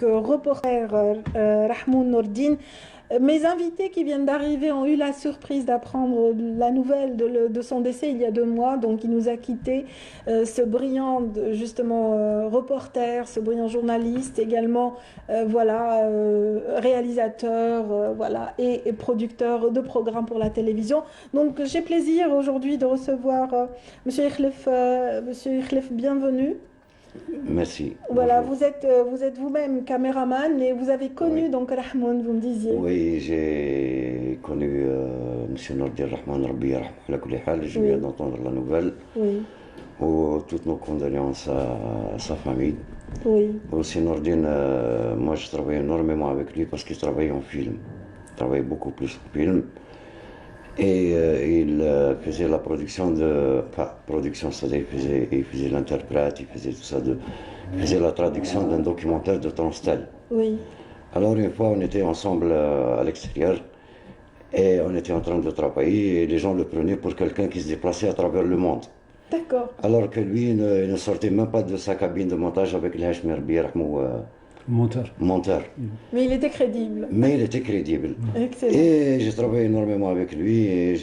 reporter Rahmoun Nourdine. Mes invités qui viennent d'arriver ont eu la surprise d'apprendre la nouvelle de son décès il y a 2 mois. Donc, il nous a quittés, ce brillant, justement, reporter, ce brillant journaliste, également, réalisateur, et producteur de programmes pour la télévision. Donc, j'ai plaisir aujourd'hui de recevoir Monsieur Ikhlef, bienvenue. Merci. Voilà, vous êtes vous-même caméraman et vous avez connu donc Rahmoun, vous me disiez. Oui, j'ai connu M. Nourdine Rahman, Rabbi yarhamou ala kulli hal. Je viens d'entendre la nouvelle. Oui. Toutes nos condoléances à sa famille. Oui. Aussi Nourdine, moi je travaille énormément avec lui parce qu'il travaille en film. Il travaille beaucoup plus en film. Et il faisait la production c'est-à-dire il faisait l'interprète, il faisait tout ça, il faisait la traduction d'un documentaire de Transtel. Oui. Alors une fois on était ensemble à l'extérieur et on était en train de travailler et les gens le prenaient pour quelqu'un qui se déplaçait à travers le monde. D'accord. Alors que lui ne sortait même pas de sa cabine de montage avec les Hachmi Rabbi yarhamou monteur. Mais il était crédible. Excellent. Et j'ai travaillé énormément avec lui et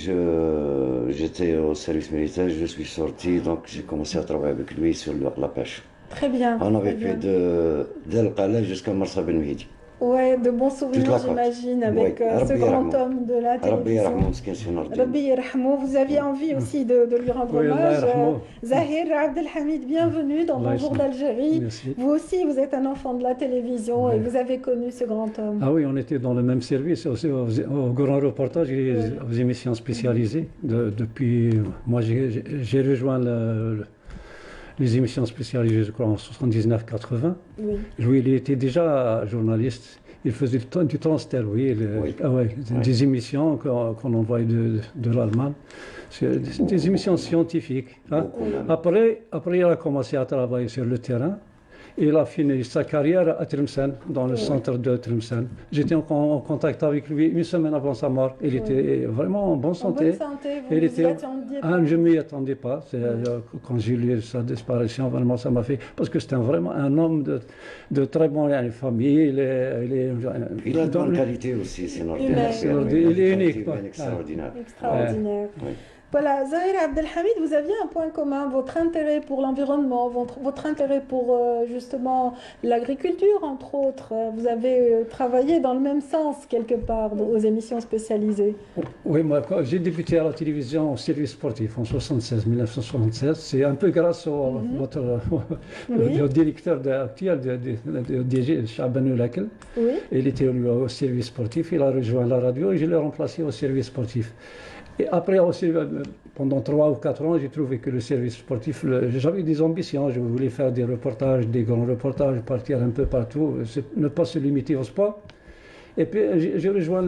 j'étais au service militaire, je suis sorti, donc j'ai commencé à travailler avec lui sur la pêche. Très bien. On avait fait d'El Qalal jusqu'à Marsa Ben Mehdi. Ouais, de bons souvenirs, j'imagine, avec ce grand homme de la télévision. Rabbi yarhamou. Vous aviez envie aussi de lui rendre hommage. Zahir Abdelhamid, bienvenue dans Bonjour d'Algérie. Vous aussi, vous êtes un enfant de la télévision et vous avez connu ce grand homme. Ah oui, on était dans le même service, aussi au grand reportage et aux émissions spécialisées. Depuis, moi, j'ai rejoint les émissions spécialisées, je crois, en 79-80. Oui. Lui, il était déjà journaliste. Il faisait du Transtel, des émissions qu'on envoyait de l'Allemagne. Des émissions scientifiques. Hein. Après, il a commencé à travailler sur le terrain. Il a fini sa carrière à Tlemcen, dans le centre de Tlemcen. J'étais en contact avec lui 1 semaine avant sa mort. Il était vraiment en bonne santé. Vous vous attendiez pas. Je ne m'y attendais pas. Quand j'ai lu sa disparition, vraiment, ça m'a fait... Parce que c'était vraiment un homme de très bonne famille. Il a de bonne qualité aussi, c'est normal. Il est unique. Extraordinaire. Voilà, Zahir Abdelhamid, vous aviez un point commun, votre intérêt pour l'environnement, votre intérêt pour justement l'agriculture, entre autres. Vous avez travaillé dans le même sens, quelque part, aux émissions spécialisées. Oui, moi, quand j'ai débuté à la télévision au service sportif en 1976, c'est un peu grâce au directeur actuel de DG, Chaban Oulakel. Oui. Il était au service sportif, il a rejoint la radio et je l'ai remplacé au service sportif. Et après aussi, pendant 3 ou 4 ans, j'ai trouvé que le service sportif, j'avais des ambitions. Je voulais faire des reportages, des grands reportages, partir un peu partout, ne pas se limiter au sport. Et puis j'ai rejoint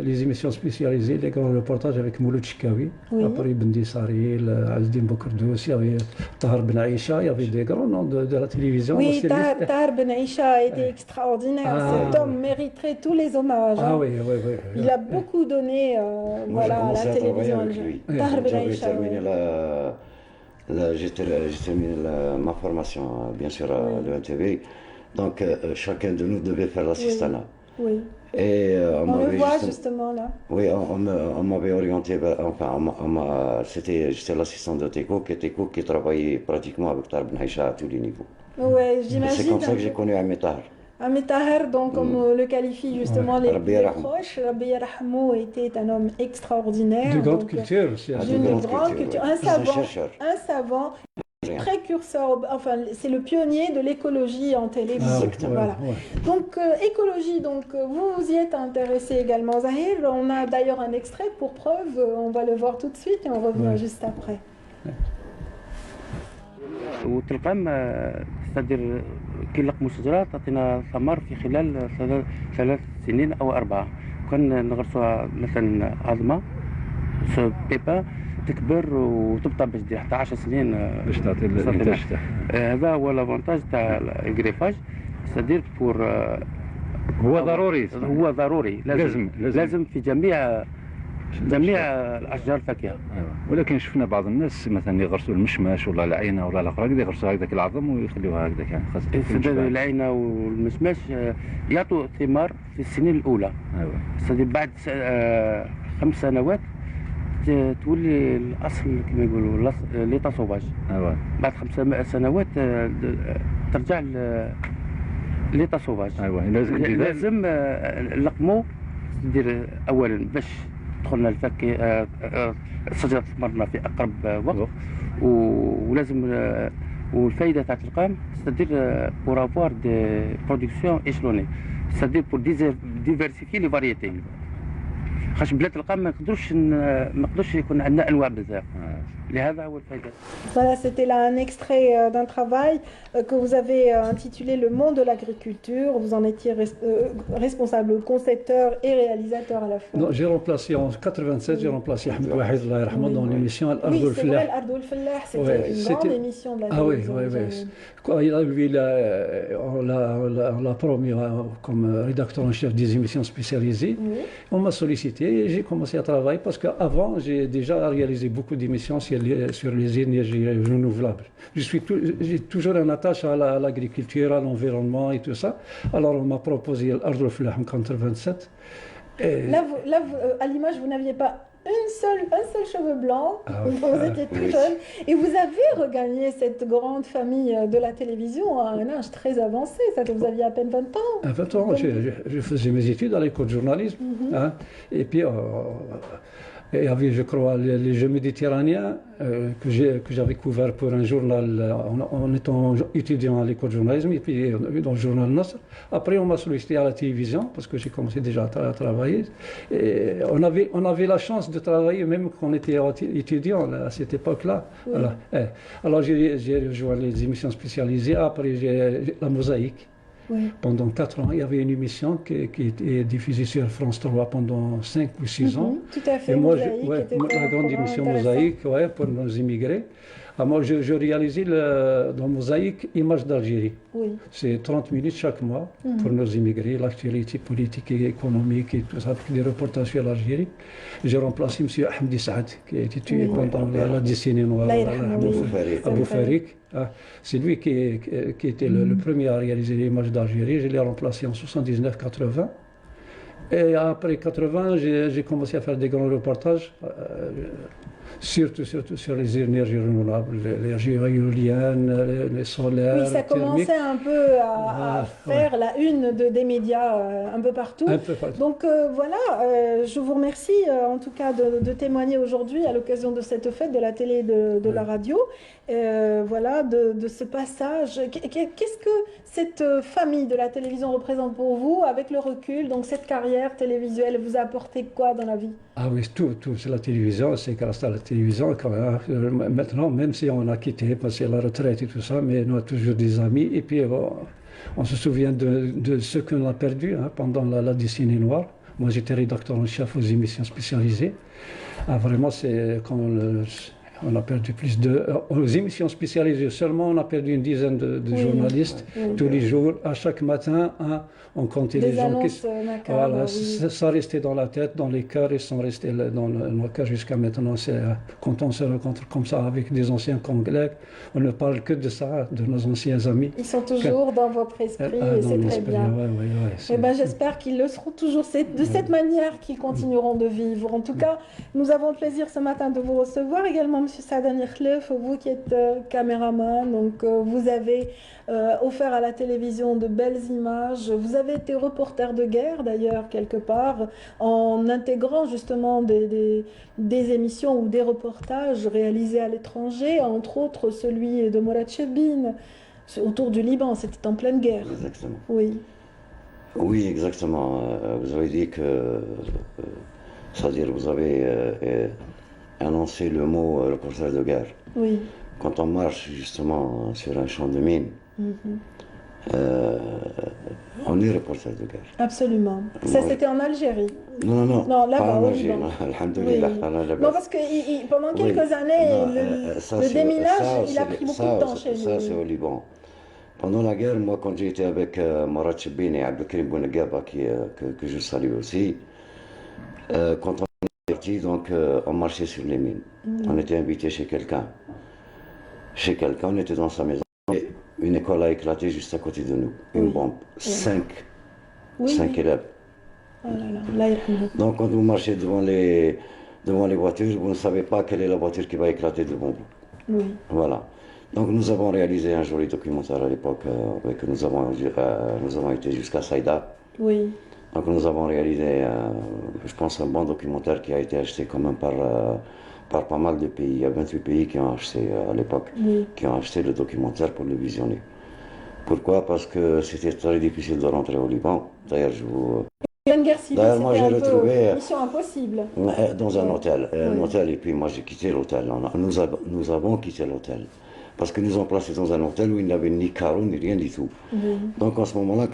les émissions spécialisées, les grands reportages avec Mouloud Chikawi, après Ibn Dissari, Azdin Bokrdous, il y avait Tahar Ben Aïcha, il y avait des grands noms de la télévision. Oui, Tahar Ben Aïcha a été extraordinaire. Cet homme mériterait tous les hommages. Ah oui. Il a beaucoup donné à la télévision algérienne. Tahar Ben Aïcha. J'ai terminé ma formation, bien sûr, à l'ENTV. Donc, chacun de nous devait faire l'assistanat. Oui. Et on le voit justement là. Oui, on m'avait orienté vers, j'étais l'assistant de Teko qui travaillait pratiquement avec Tahar Ben Aïcha à tous les niveaux. Oui, j'imagine. C'est comme ça que j'ai connu Ahmed Tahar. Ahmed Tahar, donc comme le qualifient justement les proches, Rabbi yarhamou était un homme extraordinaire. De grande culture aussi. D'une grande culture. Un savant. Précurseur, c'est le pionnier de l'écologie en télévision. Voilà. Donc, écologie, vous y êtes intéressé également, Zahir. On a d'ailleurs un extrait pour preuve, on va le voir tout de suite et on revient juste après. وتلقام c'est-à-dire كي نلقموا شجرة تعطينا ثمر في خلال 3 سنين أو 4. كان نغرسوها مثلا عظمة بيبا تكبر وتبطى باش دير حتى 10 سنين باش تعطي الانتاج تاعها. هذا هو لافونتاج تاع الجريفاج سادير بور هو ضروري لازم في جميع جميع الاشجار الفاكهه. ايوه، ولكن شفنا بعض الناس مثلا يغرسوا المشماش ولا العينه ولا الاخرى هكذا، يغرسوا هكذاك العظم ويخليوها هكذاك يعني خاصه العينه والمشماش يعطوا ثمار في السنين الاولى. ايوه، بعد 5 سنوات تولي الاصل كما يقولوا ليطا سوفاج. ايوه، بعد 5 سنوات ترجع ليطا سوفاج. ايوه، لازم نلقمو ندير اولا باش دخلنا الفاكهه الشجره تثمرنا في اقرب وقت، ولازم والفائده تاع القام c'est-à-dire pour avoir des productions échelonnées, c'est-à-dire pour diversifier les variétés. خاطر بلاد القام ما نقدروش يكون عندنا انواع بزاف. لهذا هو الفائده. Voilà, c'était là un extrait d'un travail que vous avez intitulé Le monde de l'agriculture. Vous en étiez responsable, concepteur et réalisateur à la fois. Non, j'ai remplacé en 87, j'ai remplacé Ahmed Wahed Allah yarhamou dans l'émission Al-Ard Oui, c'est vrai, Al-Fallah. Al-Ard Al-Fallah, c'était une grande émission de la télévision. Ah oui, oui. Quand lui, on l'a promis comme rédacteur en chef des émissions spécialisées. Oui. On m'a sollicité et j'ai commencé à travailler parce qu'avant, j'ai déjà réalisé beaucoup d'émissions sur les énergies renouvelables. J'ai toujours une attache à l'agriculture, à l'environnement et tout ça. Alors on m'a proposé l'Ardou Flah en 87. Là, à l'image, vous n'aviez pas un seul cheveu blanc, vous étiez tout jeune, et vous avez regagné cette grande famille de la télévision à un âge très avancé, vous aviez à peine 20 ans. À 20 ans, je faisais mes études à l'école de journalisme, hein, et puis il y avait, je crois, les Jeux méditerranéens que j'avais couverts pour un journal en étant étudiant à l'école de journalisme, et puis dans le journal Nasr. Après, on m'a sollicité à la télévision parce que j'ai commencé déjà à travailler. Et on avait la chance de travailler même quand on était étudiant à cette époque-là. Oui. Voilà. Alors j'ai rejoint les émissions spécialisées. Après, j'ai la Mosaïque. Oui. Pendant 4 ans, il y avait une émission qui était diffusée sur France 3 pendant 5 ou 6 ans. Tout à fait. Et moi, la grande émission Mosaïque, pour nos immigrés. Alors moi, je réalisais dans Mosaïque Images d'Algérie. Oui. C'est 30 minutes chaque mois pour nos immigrés, l'actualité politique et économique et tout ça, des reportages sur l'Algérie. J'ai remplacé M. Ahmed Saad, qui a été tué pendant la décennie noire, Abou Farik. C'est lui qui était le premier à réaliser l'image d'Algérie. Je l'ai remplacé en 79-80. Et après 80, j'ai commencé à faire des grands reportages, surtout sur les énergies renouvelables, l'énergie éolienne, les solaires. Oui, ça commençait un peu à faire la une des médias un peu partout. Donc voilà, je vous remercie en tout cas de témoigner aujourd'hui à l'occasion de cette fête de la télé et de la radio. Voilà, de ce passage. Qu'est-ce que cette famille de la télévision représente pour vous avec le recul? Donc cette carrière télévisuelle vous a apporté quoi dans la vie? Ah oui, tout. C'est la télévision, c'est grâce à la télévision. Maintenant, même si on a quitté, passé la retraite et tout ça, mais on a toujours des amis. Et puis on se souvient de ce qu'on a perdu pendant la décennie noire. Moi, j'étais rédacteur en chef aux émissions spécialisées. Vraiment, c'est quand on a perdu plus aux émissions spécialisées seulement, on a perdu une dizaine de journalistes tous les jours. À chaque matin, on comptait les gens qui... Voilà, ça restait dans la tête, dans les cœurs, ils sont restés dans nos cœurs jusqu'à maintenant. Quand on se rencontre comme ça avec des anciens collègues, on ne parle que de ça, de nos anciens amis. Ils sont toujours dans votre esprit et c'est très bien. Et ben, j'espère qu'ils le seront toujours. C'est de cette manière qu'ils continueront de vivre. En tout cas, nous avons le plaisir ce matin de vous recevoir également, M. Saadane Khlef, vous qui êtes caméraman, donc vous avez offert à la télévision de belles images. Vous avez été reporter de guerre d'ailleurs quelque part, en intégrant justement des émissions ou des reportages réalisés à l'étranger, entre autres celui de Mourad Chebine autour du Liban. C'était en pleine guerre. Exactement. Oui. Oui, exactement. Vous avez dit que, c'est-à-dire vous avez annoncer le mot reporter de guerre. Oui. Quand on marche justement sur un champ de mine, on est reporter de guerre. Absolument. Ça, c'était en Algérie. Non, là-bas, pas en Algérie. Alhamdulillah. Oui. Non, parce que pendant quelques années, le déminage, il a pris beaucoup de temps chez nous. Ça, c'est au Liban. Pendant la guerre, moi, quand j'étais avec Mourad Chebine et Abdelkrim Bouengaba, que je salue aussi, quand on Donc on marchait sur les mines. On était invité chez quelqu'un. On était dans sa maison. Et une école a éclaté juste à côté de nous. Une bombe. Cinq élèves. Oh là là, Allah yarhamou. Donc quand vous marchez devant les voitures, vous ne savez pas quelle est la voiture qui va éclater devant vous. Oui. Voilà. Donc nous avons réalisé un joli documentaire à l'époque. Nous avons été jusqu'à Saïda. Oui. Donc nous avons réalisé, je pense, un bon documentaire qui a été acheté quand même par pas mal de pays. Il y a 28 pays qui ont acheté à l'époque, qui ont acheté le documentaire pour le visionner. Pourquoi? Parce que c'était très difficile de rentrer au Liban. D'ailleurs, moi j'ai retrouvé mission impossible. Dans un hôtel, et puis moi j'ai quitté l'hôtel. Nous avons quitté l'hôtel. Parce que nous ont placés dans un hôtel où il n'y avait ni carreau ni rien du tout. Donc en ce moment-là,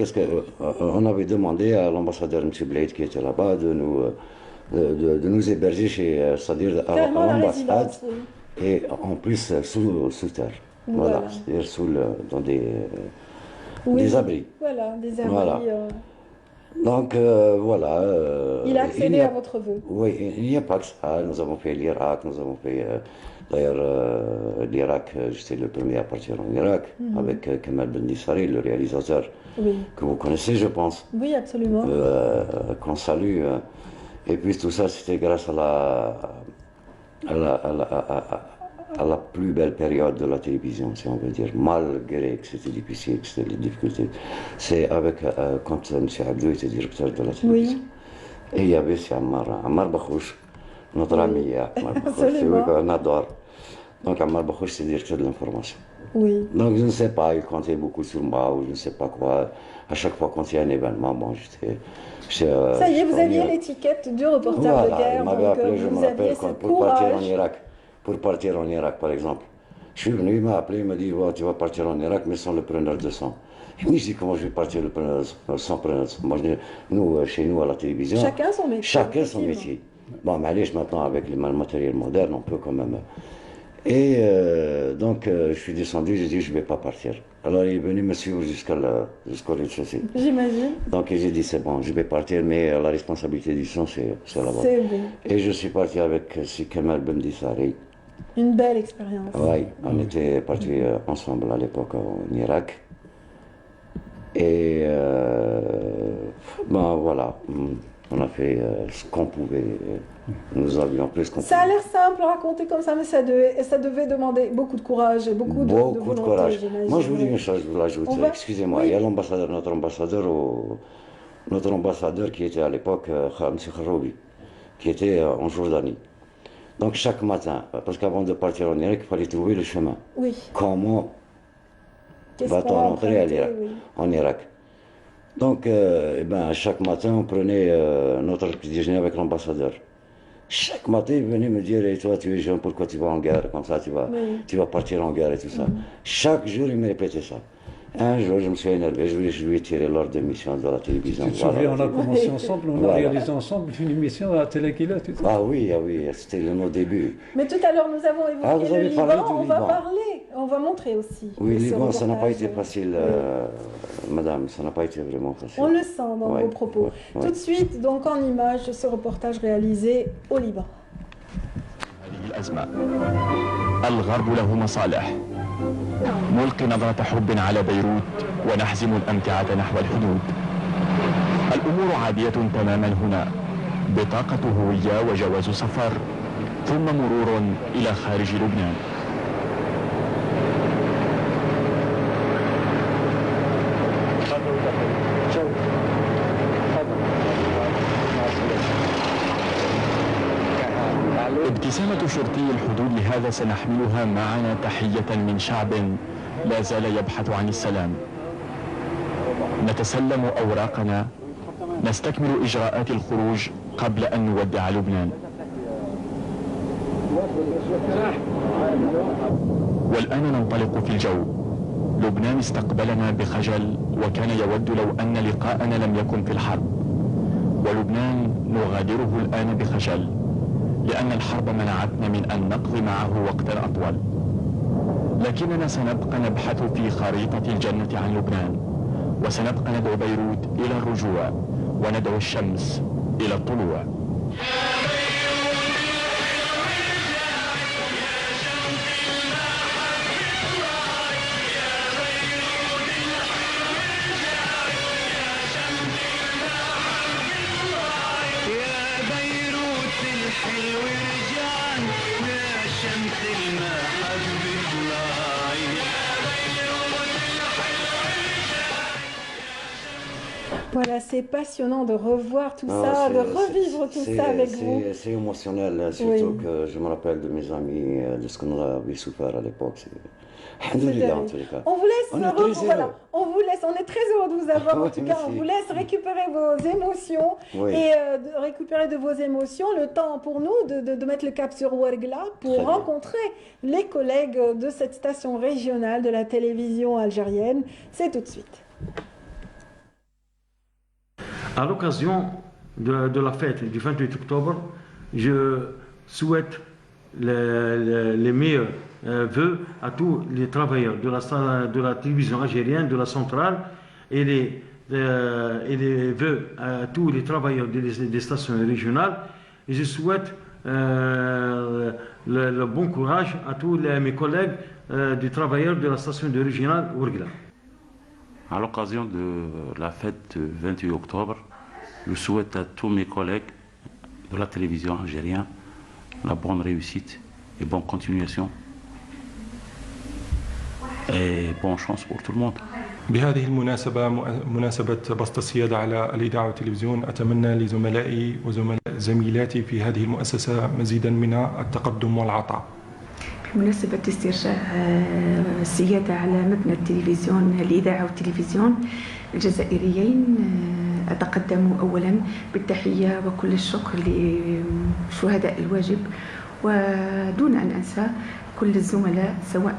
on avait demandé à l'ambassadeur M. Blade qui était là-bas de nous héberger c'est-à-dire à l'ambassade, et en plus sous terre. Voilà, c'est-à-dire dans des abris. Voilà, des abris. Voilà. Donc voilà. Il a accédé à votre vœu. Oui, il n'y a pas que ça. Nous avons fait l'Irak, nous avons fait. D'ailleurs, l'Irak, j'étais le premier à partir en Irak, avec Kemal Ben Nissari, le réalisateur, que vous connaissez, je pense. Oui, absolument. Qu'on salue. Et puis tout ça, c'était grâce à la plus belle période de la télévision, si on veut dire, malgré que c'était difficile, que c'était les difficultés. C'est quand M. Abdou était directeur de la télévision. Et il y avait Ammar Bakhouch, notre ami Ammar Bakhouch, qu'on adore. Donc Ammar Bakhouch, c'est directeur de l'information. Oui. Donc je ne sais pas, il comptait beaucoup sur moi, ou je ne sais pas quoi. À chaque fois quand il y a un événement, bon, ça y est, vous aviez l'étiquette du reporter de guerre. Il m'avait appelé, je me rappelle, pour partir en Irak, par exemple. Je suis venu, il m'a appelé, il m'a dit, tu vas partir en Irak, mais sans le preneur de sang. Et moi, je dis, comment je vais partir sans preneur de sang? Moi, chez nous, à la télévision, chacun son métier. Chacun son métier. Bon, mais allez, maintenant, avec le matériel moderne, on peut quand même. Et donc, je suis descendu, j'ai dit, je ne vais pas partir. Alors, il est venu me suivre jusqu'au rez-de-chaussée. J'imagine. Donc, j'ai dit, c'est bon, je vais partir, mais la responsabilité du son, c'est là-bas. C'est bien. Et je suis parti avec Kemal Ben Nissari. Une belle expérience. Oui, on était partis ensemble à l'époque en Irak. Et ben voilà, on a fait ce qu'on pouvait. Nous avions plus qu'on pouvait. Ça a l'air simple à raconter comme ça, mais ça devait demander beaucoup de courage et beaucoup de volonté, courage. j'imagine. Moi, je vous dis une chose, je vous l'ajoute. Excusez-moi, il y a notre ambassadeur qui était à l'époque, M. Kharoubi, qui était en Jordanie. Donc chaque matin, parce qu'avant de partir en Irak, il fallait trouver le chemin. Oui. Comment va-t-on rentrer en Irak? Donc, chaque matin, on prenait notre petit déjeuner avec l'ambassadeur. Chaque matin, il venait me dire, et toi, tu es jeune, pourquoi tu vas en guerre? Comme ça, tu vas partir en guerre et tout ça. Chaque jour, il me répétait ça. Un jour, je me suis énervé, je lui ai tiré l'ordre d'émission de la télévision. Tu te souviens, on a commencé ensemble, on a réalisé ensemble une émission à Téléquila, tu sais. Ah oui, c'était nos débuts. Mais tout à l'heure, nous avons évoqué le Liban, on va montrer aussi. Oui, le Liban, ça n'a pas été facile, madame, ça n'a pas été vraiment facile. On le sent dans vos propos. Tout de suite, donc en image, ce reportage réalisé au Liban. الغرب له مصالح نلقي نظرة حب على بيروت ونحزم الأمتعة نحو الحدود الأمور عادية تماما هنا بطاقة هوية وجواز سفر ثم مرور إلى خارج لبنان ابتسامة شرطي الحدود لهذا سنحملها معنا تحية من شعب لا زال يبحث عن السلام. نتسلم أوراقنا، نستكمل إجراءات الخروج قبل أن نودع لبنان. والآن ننطلق في الجو. لبنان استقبلنا بخجل وكان يود لو أن لقاءنا لم يكن في الحرب. ولبنان نغادره الآن بخجل. لأن الحرب منعتنا من أن نقضي معه وقتا أطول لكننا سنبقى نبحث في خريطة الجنة عن لبنان وسنبقى ندعو بيروت إلى الرجوع وندعو الشمس إلى الطلوع Voilà, c'est passionnant de revoir tout ça, de revivre tout ça avec vous. C'est émotionnel, surtout que je me rappelle de mes amis, de ce qu'on avait souffert à l'époque. On vous laisse, on est très heureux de vous avoir en tout cas, on vous laisse récupérer vos émotions et de récupérer de vos émotions le temps pour nous de mettre le cap sur Ouargla pour rencontrer les collègues de cette station régionale de la télévision algérienne. C'est tout de suite. À l'occasion de la fête du 28 octobre, je souhaite les meilleurs vœux à tous les travailleurs de la télévision algérienne, de la centrale, et les vœux à tous les travailleurs des stations régionales. Et je souhaite le bon courage à tous mes collègues des travailleurs de la station régionale Ouargla. À l'occasion de la fête du 28 octobre, je souhaite à tous mes collègues de la télévision algérienne la bonne réussite et bonne continuation et bonne chance pour tout le monde. بهذه المناسبة مناسبة بسط السيادة على الإذاعة والتلفزيون أتمنى لزملائي وزميلاتي في هذه المؤسسة مزيدا من التقدم والعطاء. بمناسبة استرجاع السيادة على مبنى التلفزيون الإذاعة والتلفزيون الجزائريين أتقدم أولا بالتحية وكل الشكر لشهداء الواجب ودون أن أنسى كل الزملاء سواء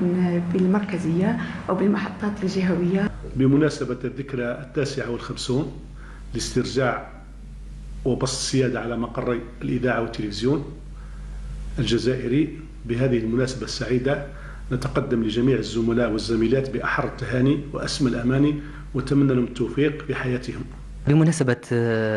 بالمركزية أو بالمحطات الجهوية. بمناسبة الذكرى 59 لاسترجاع وبسط السيادة على مقري الإذاعة والتلفزيون الجزائري، بهذه المناسبة السعيدة نتقدم لجميع الزملاء والزميلات بأحر التهاني وأسمى الأماني ونتمنى لهم التوفيق في حياتهم. بمناسبة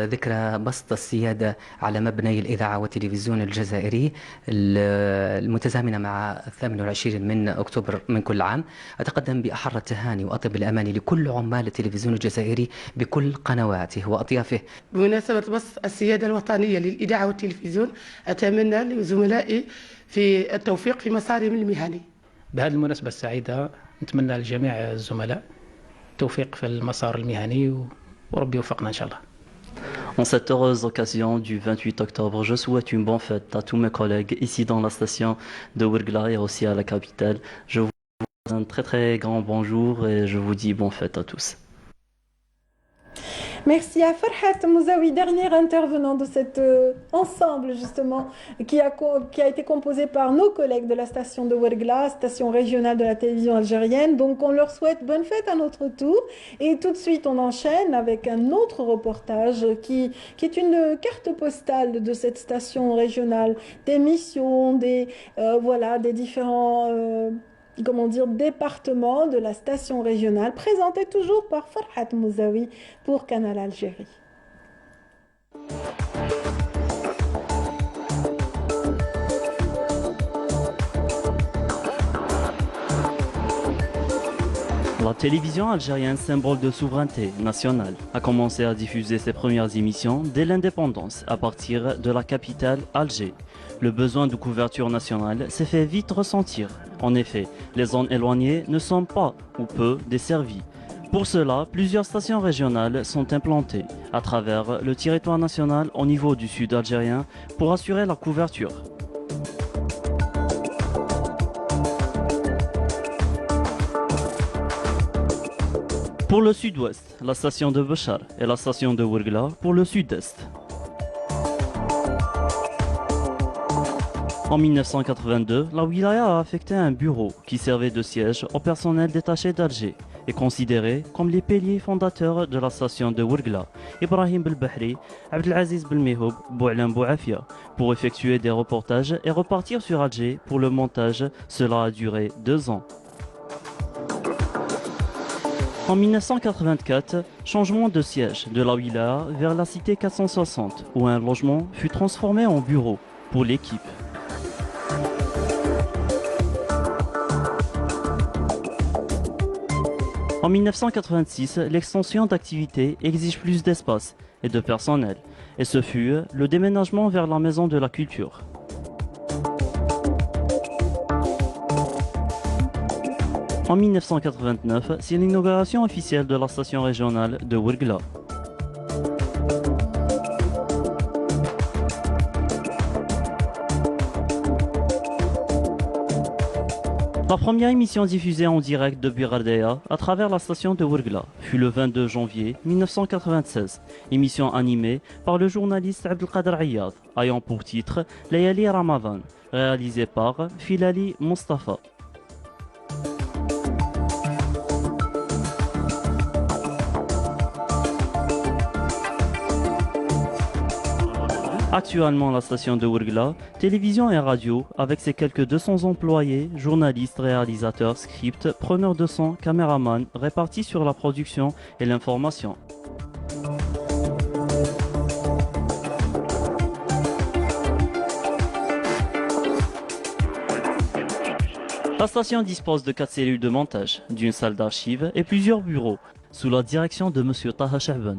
ذكرى بسط السيادة على مبني الإذاعة والتلفزيون الجزائري المتزامنة مع 28 من أكتوبر من كل عام، أتقدم بأحر التهاني وأطيب الأماني لكل عمال التلفزيون الجزائري بكل قنواته وأطيافه. بمناسبة بسط السيادة الوطنية للإذاعة والتلفزيون أتمنى لزملائي في التوفيق في مسارهم المهني. بهذه المناسبة السعيدة نتمنى لجميع الزملاء التوفيق في المسار المهني En cette heureuse occasion du 28 octobre, je souhaite une bonne fête à tous mes collègues ici dans la station de Ouargla et aussi à la capitale. Je vous souhaite un très très grand bonjour et je vous dis bonne fête à tous. Merci à Farhat Mouzaoui, dernier intervenant de cet ensemble justement qui a été composé par nos collègues de la station de Ouargla, station régionale de la télévision algérienne. Donc on leur souhaite bonne fête à notre tour et tout de suite on enchaîne avec un autre reportage qui est une carte postale de cette station régionale, des missions, des différents département de la station régionale, présenté toujours par Farhat Mouzaoui pour Canal Algérie. La télévision algérienne, symbole de souveraineté nationale, a commencé à diffuser ses premières émissions dès l'indépendance à partir de la capitale Alger. Le besoin de couverture nationale s'est fait vite ressentir. En effet, les zones éloignées ne sont pas ou peu desservies. Pour cela, plusieurs stations régionales sont implantées à travers le territoire national au niveau du sud algérien pour assurer la couverture. Pour le sud-ouest, la station de Béchar et la station de Ouargla pour le sud-est. En 1982, la wilaya a affecté un bureau qui servait de siège au personnel détaché d'Alger et considéré comme les piliers fondateurs de la station de Ouargla, Ibrahim Belbahri, Abdelaziz Belmehoub, Bou'alam Bouafia, pour effectuer des reportages et repartir sur Alger pour le montage. Cela a duré 2 ans. En 1984, changement de siège de la wilaya vers la cité 460, où un logement fut transformé en bureau pour l'équipe. En 1986, l'extension d'activité exige plus d'espace et de personnel, et ce fut le déménagement vers la Maison de la Culture. En 1989, c'est l'inauguration officielle de la station régionale de Ouargla. La première émission diffusée en direct depuis Gardea à travers la station de Ouargla fut le 22 janvier 1996. Émission animée par le journaliste Abdelkader Ayyad, ayant pour titre Layali Ramadan, réalisée par Filali Mustafa. Actuellement, la station de Ouargla, télévision et radio, avec ses quelques 200 employés, journalistes, réalisateurs, scripts, preneurs de son, caméramans, répartis sur la production et l'information. La station dispose de 4 cellules de montage, d'une salle d'archives et plusieurs bureaux, sous la direction de M. Taha Chahban.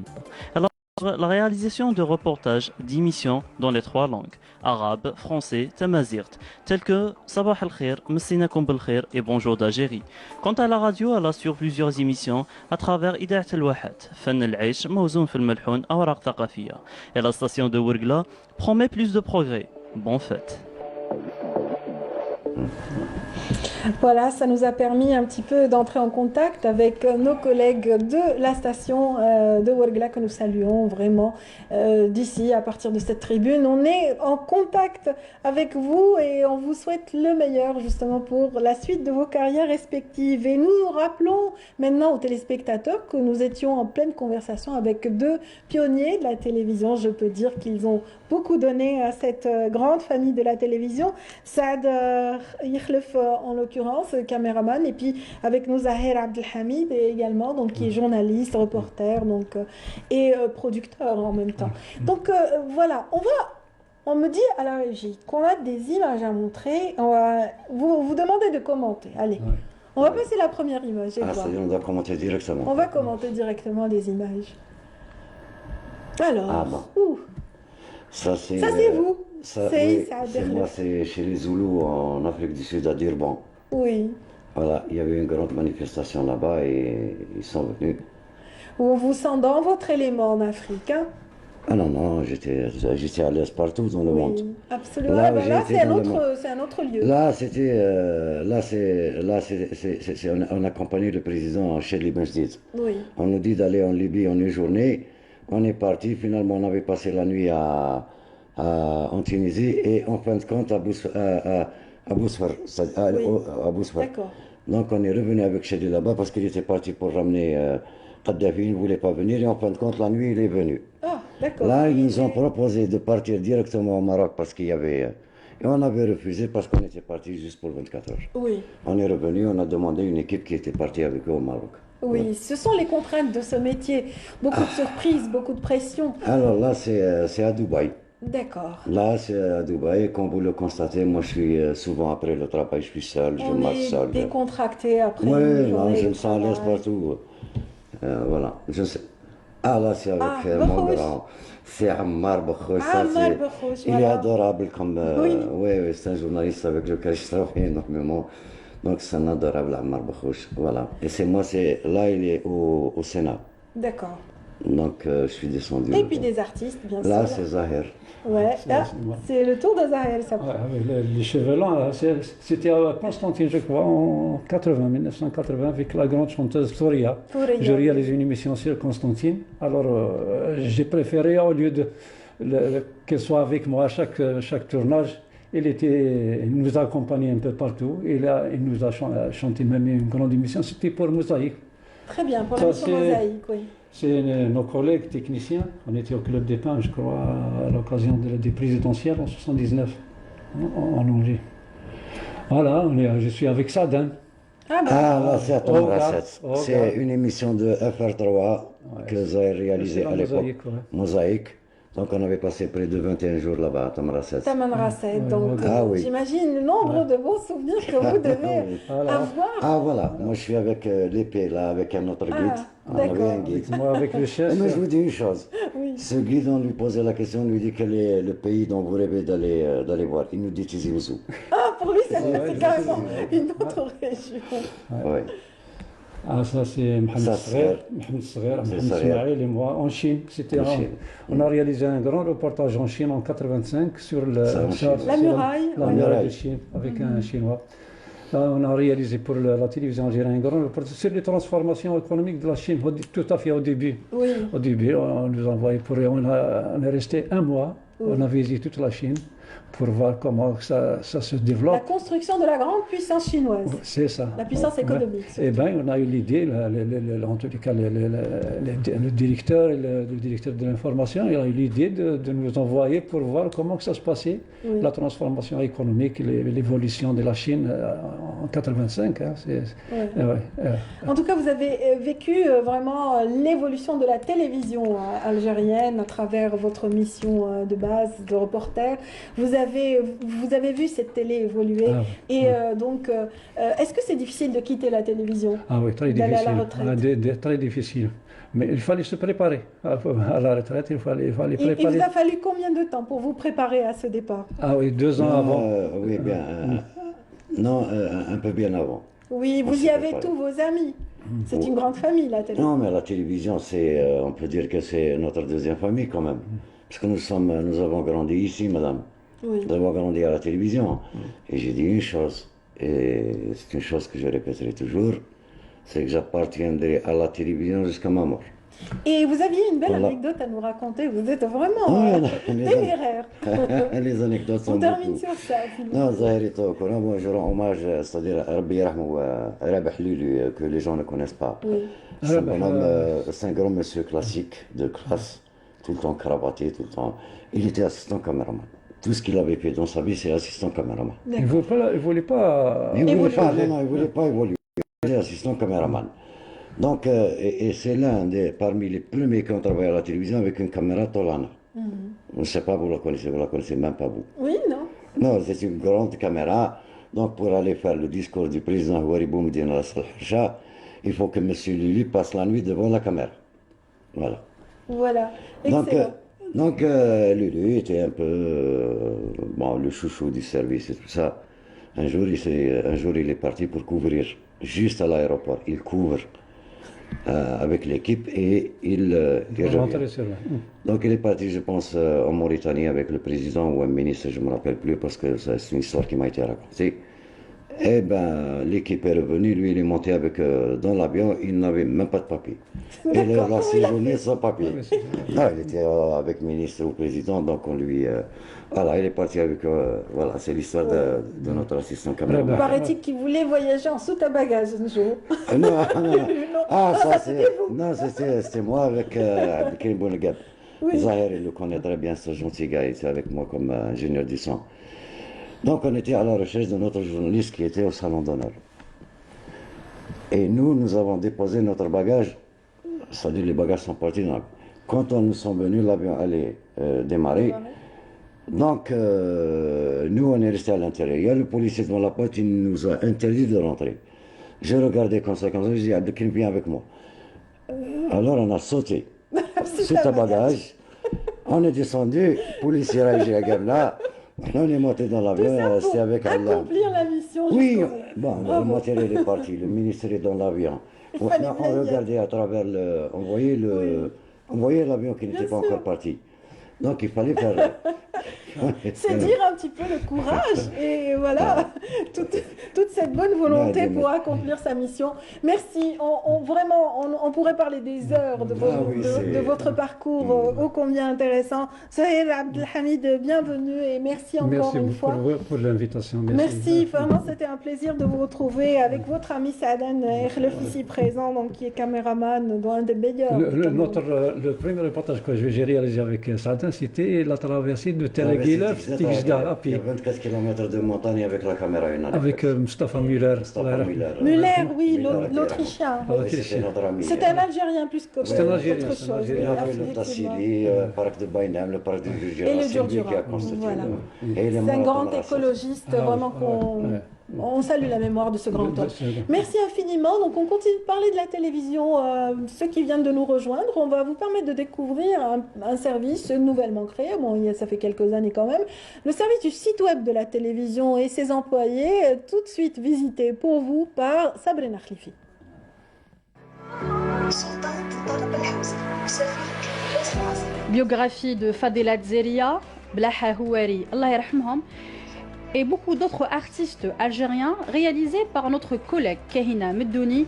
La réalisation de reportages, d'émissions dans les 3 langues, arabe, français, tamazirt, tels que Sabah al-Khair, Messinakum bil-Khair et Bonjour d'Algérie. Quant à la radio, elle assure plusieurs émissions à travers Ida'at al-Wahad, Fan al-Aish, Mawzoun fil Malhoun, Awraq Thaqafiyya. Et la station de Ouargla promet plus de progrès. Bonne fête. Voilà, ça nous a permis un petit peu d'entrer en contact avec nos collègues de la station de Ouargla que nous saluons vraiment d'ici, à partir de cette tribune. On est en contact avec vous et on vous souhaite le meilleur justement pour la suite de vos carrières respectives. Et nous rappelons maintenant aux téléspectateurs que nous étions en pleine conversation avec 2 pionniers de la télévision. Je peux dire qu'ils ont beaucoup donné à cette grande famille de la télévision. Saad Yikhlef en l'occurrence, caméraman, et puis avec nous Zahir Abdelhamid également, donc qui est journaliste, reporter, donc et producteur en même temps. Donc voilà, on me dit à la régie qu'on a des images à montrer. Vous demandez de commenter. Allez, on va passer la première image. C'est-à-dire on doit commenter directement. On va commenter directement les images. Alors, ça c'est vous. C'est moi, c'est chez les Zoulous en Afrique du Sud à Durban. Oui. Voilà, il y avait une grande manifestation là-bas et ils sont venus. On vous sent dans votre élément en Afrique, hein? Ah non, j'étais à l'aise partout dans le monde. Absolument. Là, c'est un autre lieu. Là, on accompagnait le président Cheli Benjdid. Oui. On nous dit d'aller en Libye en une journée. On est parti, finalement on avait passé la nuit en Tunisie et en fin de compte à Bousfar. D'accord. Donc on est revenu avec Cheli là-bas parce qu'il était parti pour ramener Kadhafi, il ne voulait pas venir et en fin de compte la nuit il est venu. Ah, d'accord. Là ils nous ont proposé de partir directement au Maroc parce qu'il y avait... Et on avait refusé parce qu'on était parti juste pour 24 heures. Oui. On est revenu, on a demandé une équipe qui était partie avec eux au Maroc. Oui, ce sont les contraintes de ce métier. Beaucoup de surprises, beaucoup de pression. Alors là, c'est à Dubaï. D'accord. Là, c'est à Dubaï. Comme vous le constatez, moi, je suis souvent après le travail, je suis seul, je marche seul. On est décontracté après. Oui, non, je me sens à l'aise partout. Voilà, je sais. Ah là, c'est avec mon grand. C'est Ammar Bakhouch. Il est adorable comme... oui, c'est un journaliste avec lequel je travaille énormément. Donc c'est un adorable Ammar Bakhouch, voilà. Et c'est moi, là il est au Sénat. D'accord. Donc je suis descendu. Et puis des artistes, bien sûr. Là c'est Zahir. Ouais, c'est le tour de Zahir, ça. Les cheveux longs, c'était à Constantine, je crois, en 1980, avec la grande chanteuse Touria. Je réalisais une émission sur Constantine. Alors j'ai préféré, au lieu qu'elle soit avec moi à chaque tournage, il nous a accompagnés un peu partout. Et là, il nous a chanté même une grande émission. C'était pour Mosaïque. Très bien, pour l'émission Mosaïque, oui. C'est nos collègues techniciens. On était au Club des Pins, je crois, à l'occasion des présidentielles en 79, en Hongrie. Voilà, je suis avec Sadin. Là, c'est à Tamarasset. C'est une émission de FR3 que Zahir réalisait à l'époque. Mosaïque. Donc on avait passé près de 21 jours là-bas à Tamarasset. Tamarasset, donc j'imagine le nombre de beaux souvenirs que vous devez avoir. Ah voilà, moi je suis avec l'épée là, avec un autre guide. On avait un guide. Moi avec le chef. Mais je vous dis une chose, ce guide on lui posait la question, on lui dit quel est le pays dont vous rêvez d'aller voir. Il nous dit Tizi Ouzou. Ah pour lui c'est carrément une autre région. Oui. Ah, ça c'est Mohamed Sghir, Mohamed Ismaïl et moi en Chine. On a réalisé un grand reportage en Chine en 85 sur la muraille de Chine avec un Chinois. On a réalisé pour la télévision algérienne sur les transformations économiques de la Chine, tout à fait au début. Oui. Au début, on nous a envoyé on est resté un mois, on a visité toute la Chine pour voir comment ça se développe. La construction de la grande puissance chinoise. C'est ça. La puissance économique. Eh bien, on a eu l'idée, en tout cas, le directeur de l'information, il a eu l'idée de nous envoyer pour voir comment ça se passait, la transformation économique, l'évolution de la Chine en 85. Hein, En tout cas, vous avez vécu vraiment l'évolution de la télévision algérienne à travers votre mission de base de reporter. Vous avez vu cette télé évoluer donc est-ce que c'est difficile de quitter la télévision? Ah oui, très difficile. À la retraite. Très difficile. Mais il fallait se préparer. À la retraite, il fallait préparer. Il vous a fallu combien de temps pour vous préparer à ce départ? Ah oui, 2 ans avant. Oui, bien. Non, un peu bien avant. Oui, vous y avez tous vos amis. C'est une grande famille, la télévision. Non, mais la télévision, on peut dire que c'est notre deuxième famille quand même. Parce que nous avons grandi ici, madame. Oui. Nous avons grandi à la télévision. Et j'ai dit une chose, et c'est une chose que je répéterai toujours, c'est que j'appartiendrai à la télévision jusqu'à ma mort. Et vous aviez une belle anecdote à nous raconter, vous êtes vraiment téméraire. Les anecdotes sont beaucoup. On termine sur ça. Non, Zahiri Tokora, moi je rends hommage, c'est-à-dire à Rabbi Rahmou, Rabah Lulu, que les gens ne connaissent pas. Oui. C'est un grand monsieur classique de classe, tout le temps cravaté, tout le temps. Il était assistant caméraman. Tout ce qu'il avait fait dans sa vie, c'est assistant caméraman. Il ne voulait pas. Il ne voulait pas évoluer. Il était assistant caméraman. Donc, et c'est parmi les premiers qui ont travaillé à la télévision avec une caméra Tolana. Je ne sais pas, vous la connaissez même pas vous. Oui, non. Non, c'est une grande caméra. Donc, pour aller faire le discours du président Houari Boumediene à la Salhacha, il faut que M. Lulu passe la nuit devant la caméra. Voilà. Voilà. Excellent. Donc, Lulu était un peu le chouchou du service et tout ça. Un jour, il est parti pour couvrir juste à l'aéroport. Il couvre avec l'équipe et il revient. Donc, il est parti, je pense, en Mauritanie avec le président ou un ministre, je ne me rappelle plus, parce que c'est une histoire qui m'a été racontée. Eh bien, l'équipe est revenue, lui, il est monté dans l'avion, il n'avait même pas de papier. Et il a séjourné sans papier. Non, il était avec le ministre ou le président, donc on lui... voilà, il est parti avec... voilà, c'est l'histoire de notre assistant caméraman. Paraît-il qu'il voulait voyager en soute à bagages un jour. Non. Ah, ça, c'était moi avec Abdelkrim Bounegab. Zahir, il le connaît très bien, ce gentil gars, il était avec moi comme ingénieur du son. Donc on était à la recherche de notre journaliste qui était au salon d'honneur. Et nous avons déposé notre bagage, c'est-à-dire les bagages sont partis. Quand nous sommes venus, l'avion allait démarrer. Donc nous on est restés à l'intérieur. Il y a le policier devant la porte, il nous a interdit de rentrer. J'ai regardé comme ça, je dis Abdelkrim, viens avec moi. Alors on a sauté sur ta bagage, on est descendu, policier Raïji Agabla. On est monté dans l'avion, c'était avec Allah. Accomplir la mission. Oui, bon, le matériel est parti, le ministre est dans l'avion. On regardait à travers on voyait l'avion qui n'était pas encore parti. Donc il fallait faire... C'est dire un petit peu le courage et voilà, toute cette bonne volonté pour accomplir sa mission. Merci, on pourrait parler des heures de votre parcours ô combien intéressant. Zahir Abdelhamid, bienvenue et merci encore une fois. Merci pour l'invitation. Merci, vraiment c'était un plaisir de vous retrouver avec votre ami Saadan Khlef ici présent, donc, qui est caméraman dans un des meilleurs. Le premier reportage que j'ai réalisé avec Saadan, c'était la traversée de Teleguiler, à pied. 24 km de montagne avec la caméra. Avec Mustafa Müller. Müller, oui, l'Autrichien. C'est un Algérien plus que autre chose. Il a fait le Tassili, le parc de Bainam, le parc de Djurdjara. Et le Djurdjara. C'est un grand écologiste, vraiment on salue la mémoire de ce grand homme. Merci infiniment. Donc on continue de parler de la télévision. Ceux qui viennent de nous rejoindre, on va vous permettre de découvrir un service nouvellement créé. Bon, ça fait quelques années quand même. Le service du site web de la télévision et ses employés, tout de suite visité pour vous par Sabrina Khlifi. Biographie de Fadela Zeria, Blaha Houari, Allah yarhamhom. et beaucoup d'autres artistes algériens réalisés par notre collègue Kahina Meddouni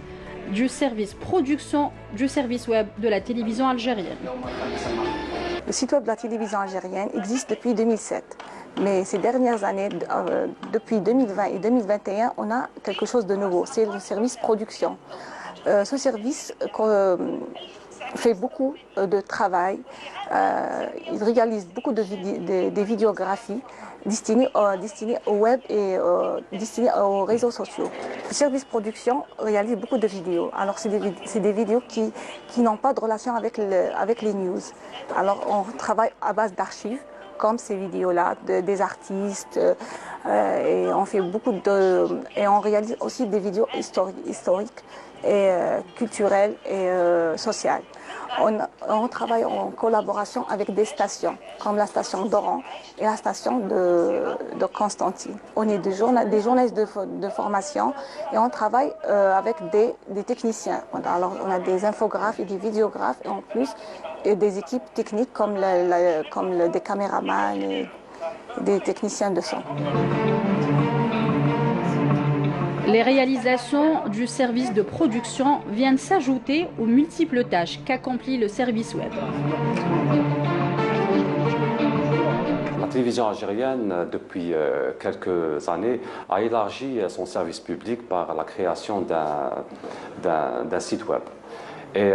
du service production du service web de la télévision algérienne. Le site web de la télévision algérienne existe depuis 2007. Mais ces dernières années, depuis 2020 et 2021, on a quelque chose de nouveau, c'est le service production. Ce service fait beaucoup de travail, il réalise beaucoup de vidéographies destinées au web et destinées aux réseaux sociaux. Le service production réalise beaucoup de vidéos. Alors c'est des vidéos qui n'ont pas de relation avec les news. Alors on travaille à base d'archives, comme ces vidéos-là, des artistes, et on fait et on réalise aussi des vidéos historiques et culturelles et sociales. On travaille en collaboration avec des stations, comme la station d'Oran et la station de Constantine. On est des journalistes de formation et on travaille avec des techniciens. Alors on a des infographes et des vidéographes et en plus des équipes techniques comme des caméramans et des techniciens de son. Les réalisations du service de production viennent s'ajouter aux multiples tâches qu'accomplit le service web. La télévision algérienne, depuis quelques années, a élargi son service public par la création d'un site web et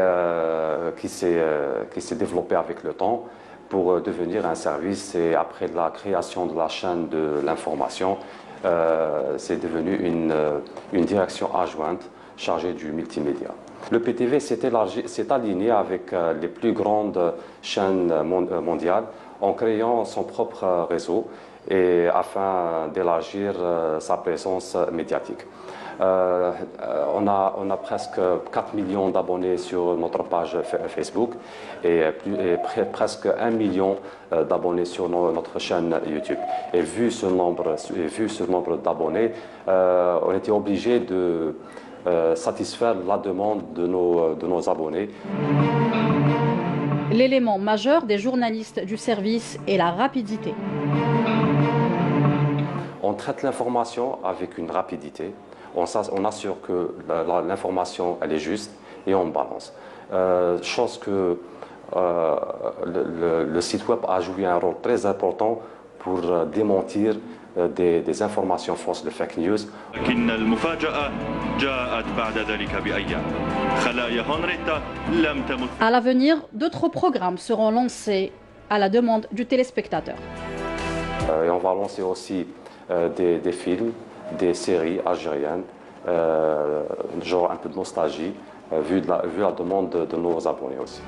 qui s'est développé avec le temps pour devenir un service. Et après la création de la chaîne de l'information, c'est devenu une direction adjointe chargée du multimédia. Le PTV s'est aligné avec les plus grandes chaînes mondiales en créant son propre réseau et afin d'élargir sa présence médiatique. On a presque 4 millions d'abonnés sur notre page Facebook et presque 1 million d'abonnés sur notre chaîne YouTube. Et vu ce nombre d'abonnés, on était obligé de satisfaire la demande de nos abonnés. L'élément majeur des journalistes du service est la rapidité. On traite l'information avec une rapidité. On assure que l'information elle est juste et on balance. Chose que le site web a joué un rôle très important pour démentir des informations fausses, de fake news. À l'avenir, d'autres programmes seront lancés à la demande du téléspectateur. Et on va lancer aussi des films, des séries algériennes, genre un peu de nostalgie, vu la demande de nos abonnés aussi.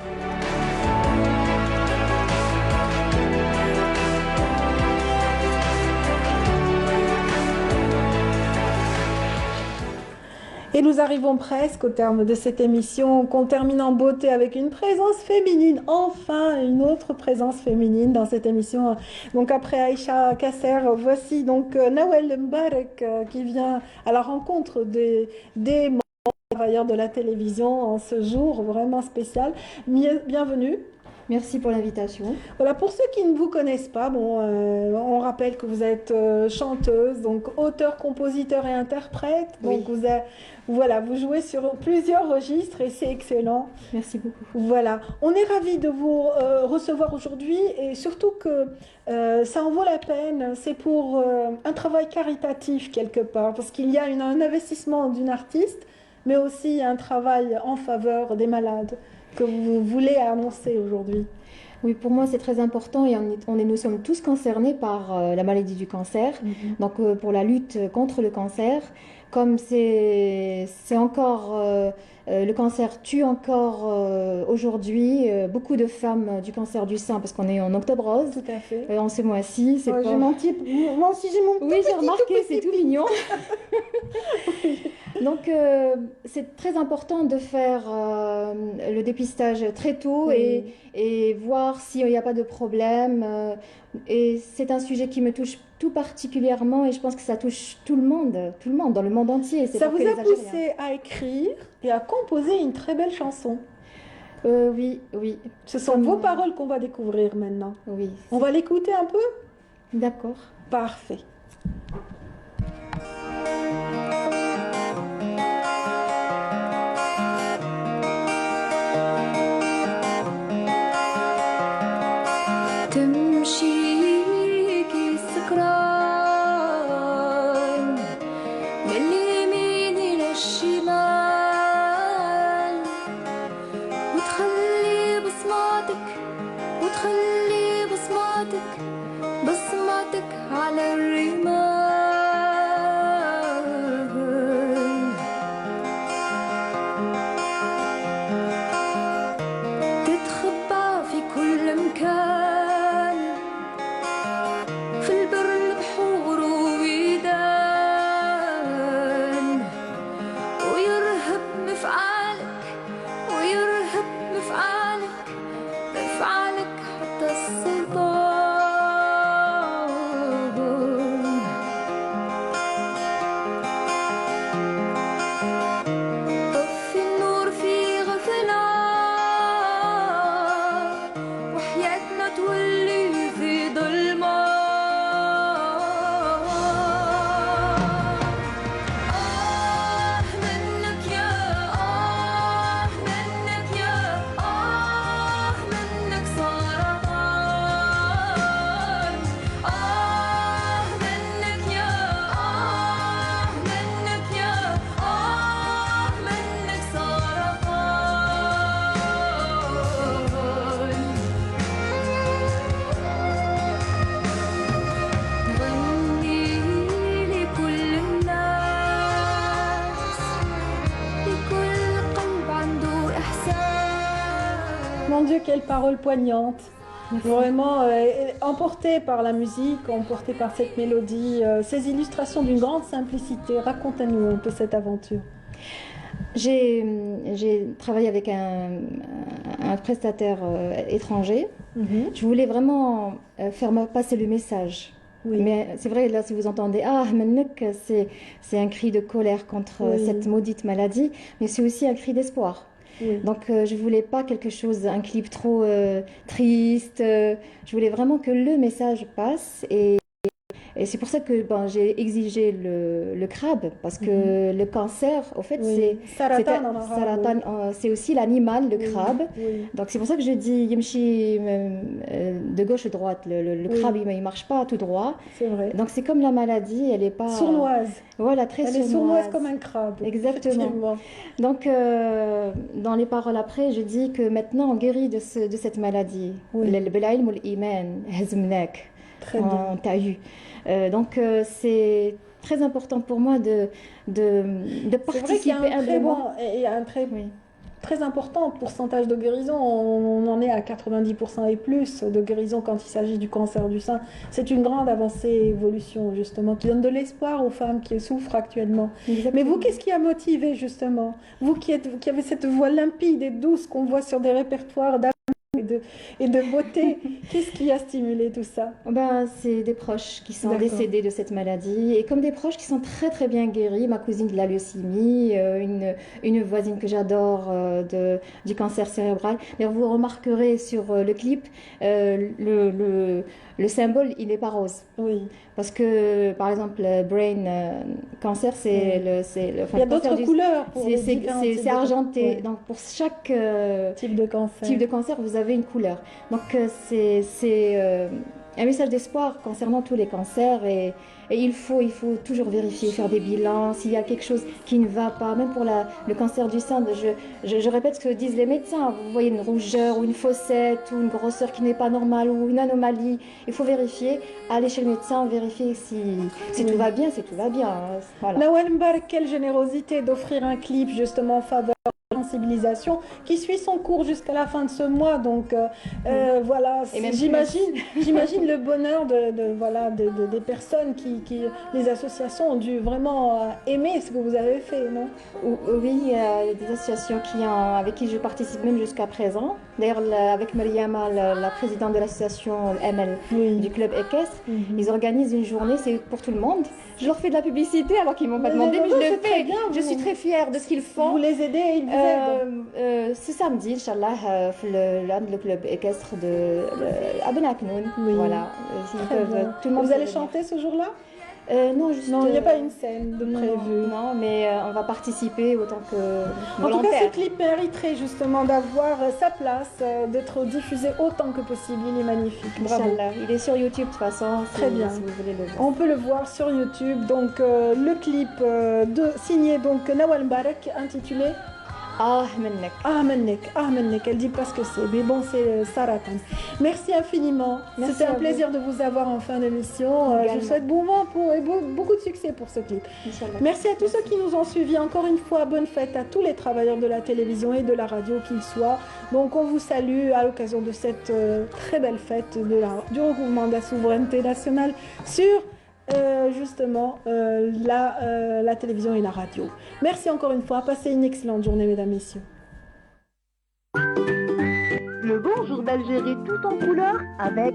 Et nous arrivons presque au terme de cette émission, qu'on termine en beauté avec une présence féminine, enfin une autre présence féminine dans cette émission. Donc après Aïcha Kasser, voici donc Nawel Mbarek qui vient à la rencontre des travailleurs de la télévision en ce jour vraiment spécial. Bienvenue. Merci pour l'invitation. Voilà, pour ceux qui ne vous connaissent pas, on rappelle que vous êtes chanteuse, donc auteur, compositeur et interprète. Donc oui. Vous jouez sur plusieurs registres et c'est excellent. Merci beaucoup. Voilà, on est ravis de vous recevoir aujourd'hui et surtout que ça en vaut la peine. C'est pour un travail caritatif quelque part, parce qu'il y a un investissement d'une artiste, mais aussi un travail en faveur des malades que vous voulez annoncer aujourd'hui. Oui, pour moi c'est très important et nous sommes tous concernés par la maladie du cancer. Donc pour la lutte contre le cancer, comme c'est encore le cancer tue encore aujourd'hui beaucoup de femmes du cancer du sein parce qu'on est en octobre rose. Tout à fait. En ce mois-ci, c'est pas... J'ai menti. Moi aussi j'ai mon Oui, j'ai remarqué, c'est tout mignon. Donc c'est très important de faire le dépistage très tôt et voir s'il n'y a pas de problème. Et c'est un sujet qui me touche tout particulièrement et je pense que ça touche tout le monde dans le monde entier. Ça vous a poussé à écrire et à composer une très belle chanson. Oui. Ce sont vos paroles qu'on va découvrir maintenant. Oui. On va l'écouter un peu ? D'accord. Parfait. Mon Dieu, quelle parole poignante. Vraiment emportée par la musique, emportée par cette mélodie, ces illustrations d'une grande simplicité. Racontez-nous un peu cette aventure. J'ai travaillé avec un prestataire étranger. Je voulais vraiment faire passer le message. Oui. Mais c'est vrai, là, si vous entendez « Ah, Mennek », c'est un cri de colère contre cette maudite maladie, mais c'est aussi un cri d'espoir. Oui. Donc, je voulais pas quelque chose, un clip trop triste. Je voulais vraiment que le message passe et c'est pour ça que j'ai exigé le crabe, parce que le cancer, au fait, c'est aussi l'animal, le crabe. Oui. Donc c'est pour ça que je dis Yemchi de gauche à droite. Le crabe, il ne marche pas tout droit. C'est vrai. Donc c'est comme la maladie, elle n'est pas... Sournoise. Voilà, très sournoise. Elle est sournoise comme un crabe. Exactement. Donc dans les paroles après, je dis que maintenant on guérit de cette maladie. Très bien. On t'a eu. Donc c'est très important pour moi de participer il y a un très important pourcentage de guérison. On en est à 90% et plus de guérison quand il s'agit du cancer du sein. C'est une grande avancée et évolution justement qui donne de l'espoir aux femmes qui souffrent actuellement. Exactement. Mais vous, qu'est-ce qui a motivé justement? Vous qui avez cette voix limpide et douce qu'on voit sur des répertoires d'amour et de beauté, qu'est-ce qui a stimulé tout ça? C'est des proches qui sont décédés de cette maladie et comme des proches qui sont très très bien guéris. Ma cousine de la leucémie, une voisine que j'adore du cancer cérébral. D'ailleurs, vous remarquerez sur le clip, le symbole, il n'est pas rose. Oui. Parce que, par exemple, brain cancer, il y a d'autres couleurs. C'est argenté. Donc, pour chaque type de cancer, vous avez une couleur. Donc, c'est un message d'espoir concernant tous les cancers et il faut toujours vérifier, faire des bilans, s'il y a quelque chose qui ne va pas, même pour le cancer du sein. Je répète ce que disent les médecins, vous voyez une rougeur ou une fossette ou une grosseur qui n'est pas normale ou une anomalie, il faut vérifier, aller chez le médecin, vérifier si tout va bien, Voilà. Nawal Mbarek, quelle générosité d'offrir un clip justement en faveur sensibilisation qui suit son cours jusqu'à la fin de ce mois, donc voilà, j'imagine le bonheur des personnes qui les associations ont dû vraiment aimer ce que vous avez fait, non? Oui, il y a des associations avec qui je participe même jusqu'à présent. D'ailleurs, avec Mariama, la présidente de l'association ML du club équestre, ils organisent une journée, c'est pour tout le monde. Je leur fais de la publicité alors qu'ils ne m'ont pas demandé, mais je le fais. Je suis très fière de ce qu'ils font. Vous les aidez et ils vous aident. Ce samedi, Inch'Allah, le club équestre de Abenaknoun. Oui. Voilà. Tout le monde. Vous allez chanter ce jour-là? Non, il n'y a pas une scène de prévue. Non, mais on va participer autant que volontaire. En tout cas, ce clip mériterait justement d'avoir sa place, d'être diffusé autant que possible. Il est magnifique. Bravo. Inch'Allah. Il est sur YouTube de toute façon. Très bien. Si vous voulez le voir. On peut le voir sur YouTube. Donc le clip signé donc Nawal Mbarak intitulé Ah Mennek. Ah Mennek. Ah Mennek. Elle dit pas ce que c'est, mais bon, c'est Saratan. Merci infiniment. C'était un plaisir de vous avoir en fin d'émission. Je vous souhaite bon vent et beaucoup de succès pour ce clip. Merci à tous ceux qui nous ont suivis. Encore une fois, bonne fête à tous les travailleurs de la télévision et de la radio qu'ils soient. Donc on vous salue à l'occasion de cette très belle fête du recouvrement de la souveraineté nationale sur justement la télévision et la radio. Merci encore une fois. Passez une excellente journée, mesdames, messieurs. Le bonjour d'Algérie tout en couleur avec